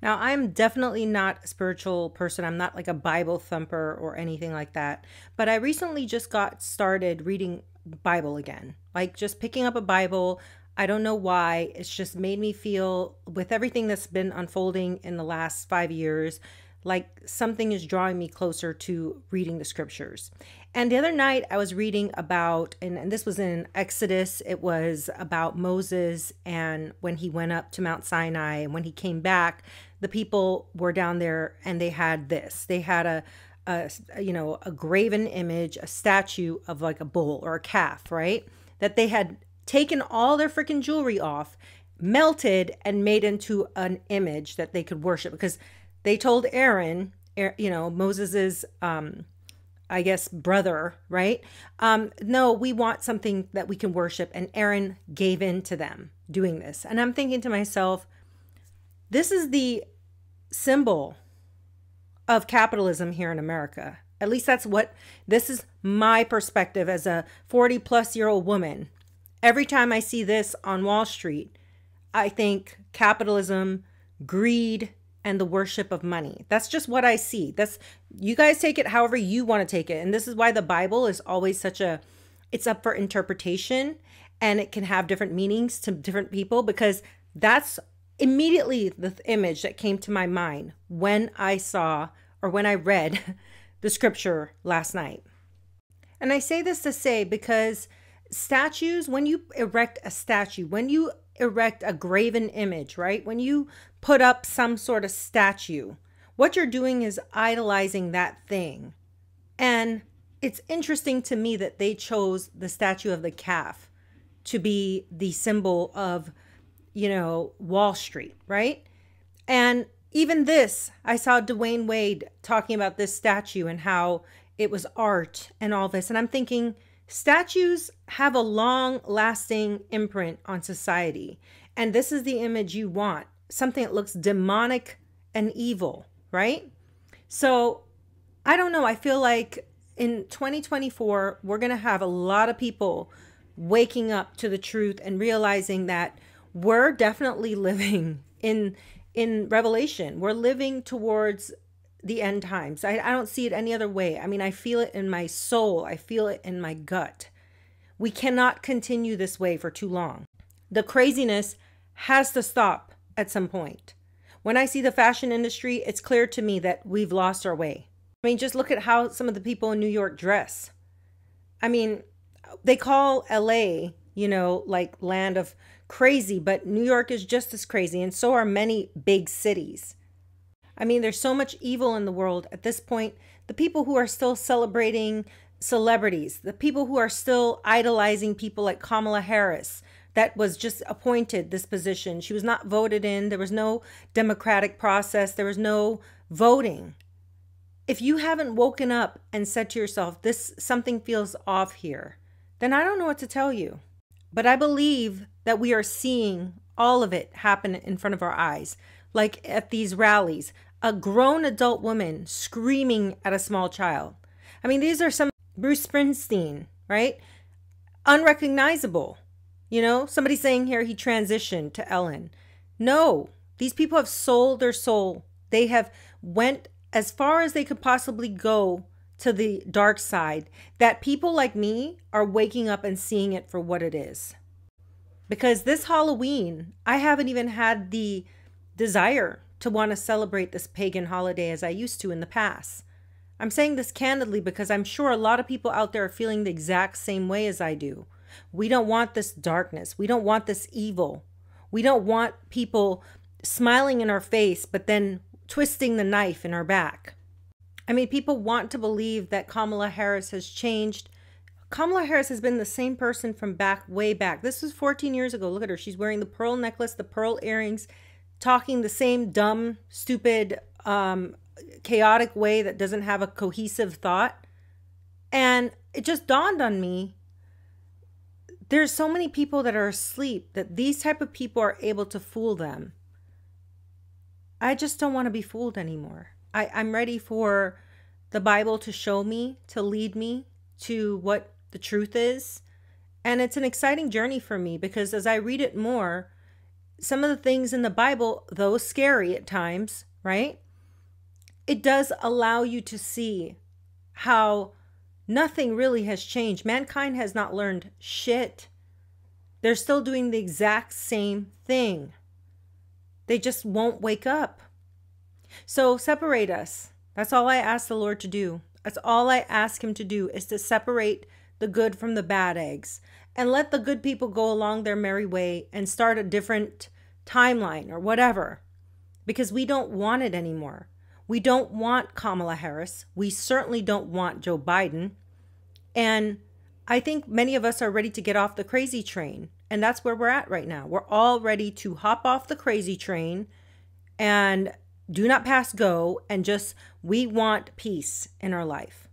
Now, I'm definitely not a spiritual person. I'm not like a Bible thumper or anything like that. But I recently just got started reading Bible again. Like just picking up a Bible. I don't know why. It's just made me feel, with everything that's been unfolding in the last 5 years, like something is drawing me closer to reading the scriptures. And the other night I was reading about, and this was in Exodus, it was about Moses and when he went up to Mount Sinai, and when he came back, the people were down there and they had this. They had a graven image, a statue of like a bull or a calf, right? That they had taken all their freaking jewelry off, melted, and made into an image that they could worship, because they told Aaron, Moses's, I guess, brother, right? No, we want something that we can worship. And Aaron gave in to them doing this. And I'm thinking to myself, this is the symbol of capitalism here in America. At least this is my perspective as a 40-plus-year-old woman. Every time I see this on Wall Street, I think capitalism, greed, and the worship of money. That's just what I see. You guys take it however you want to take it. And this is why the Bible is always it's up for interpretation, and it can have different meanings to different people, because that's immediately the image that came to my mind when I read the scripture last night. And I say this to say, because statues, when you erect a statue, when you erect a graven image, right? When you put up some sort of statue, what you're doing is idolizing that thing. And it's interesting to me that they chose the statue of the calf to be the symbol of, Wall Street, right? And even this, I saw Dwayne Wade talking about this statue and how it was art and all this. And I'm thinking, statues have a long-lasting imprint on society. And this is the image you want. Something that looks demonic and evil, right? So, I don't know. I feel like in 2024, we're going to have a lot of people waking up to the truth and realizing that we're definitely living in Revelation. We're living towards the end times. I don't see it any other way. I mean, I feel it in my soul. I feel it in my gut. We cannot continue this way for too long. The craziness has to stop at some point. When I see the fashion industry, it's clear to me that we've lost our way. I mean, just look at how some of the people in New York dress. I mean, they call LA, like land of crazy, but New York is just as crazy, and so are many big cities. I mean, there's so much evil in the world at this point. The people who are still celebrating celebrities, the people who are still idolizing people like Kamala Harris, that was just appointed this position. She was not voted in. There was no democratic process. There was no voting. If you haven't woken up and said to yourself, something feels off here, then I don't know what to tell you. But I believe that we are seeing all of it happen in front of our eyes. Like at these rallies, a grown adult woman screaming at a small child. I mean, these are some Bruce Springsteen, right? Unrecognizable. Somebody saying here he transitioned to Ellen. No, these people have sold their soul. They have went as far as they could possibly go to the dark side, that people like me are waking up and seeing it for what it is. Because this Halloween, I haven't even had the desire to want to celebrate this pagan holiday as I used to in the past. I'm saying this candidly because I'm sure a lot of people out there are feeling the exact same way as I do. We don't want this darkness. We don't want this evil. We don't want people smiling in our face, but then twisting the knife in our back. I mean, people want to believe that Kamala Harris has changed. Kamala Harris has been the same person from way back. This was 14 years ago. Look at her. She's wearing the pearl necklace, the pearl earrings, talking the same dumb, stupid, chaotic way that doesn't have a cohesive thought. And it just dawned on me, there's so many people that are asleep that these type of people are able to fool them. I just don't want to be fooled anymore. I'm ready for the Bible to show me, to lead me to what the truth is. And it's an exciting journey for me because as I read it more, some of the things in the Bible, though scary at times, right? It does allow you to see how nothing really has changed. Mankind has not learned shit. They're still doing the exact same thing. They just won't wake up. So separate us. That's all I ask the Lord to do. That's all I ask him to do, is to separate the good from the bad eggs and let the good people go along their merry way and start a different timeline or whatever, because we don't want it anymore. We don't want Kamala Harris. We certainly don't want Joe Biden. And I think many of us are ready to get off the crazy train. And that's where we're at right now. We're all ready to hop off the crazy train and do not pass go, and just, we want peace in our life.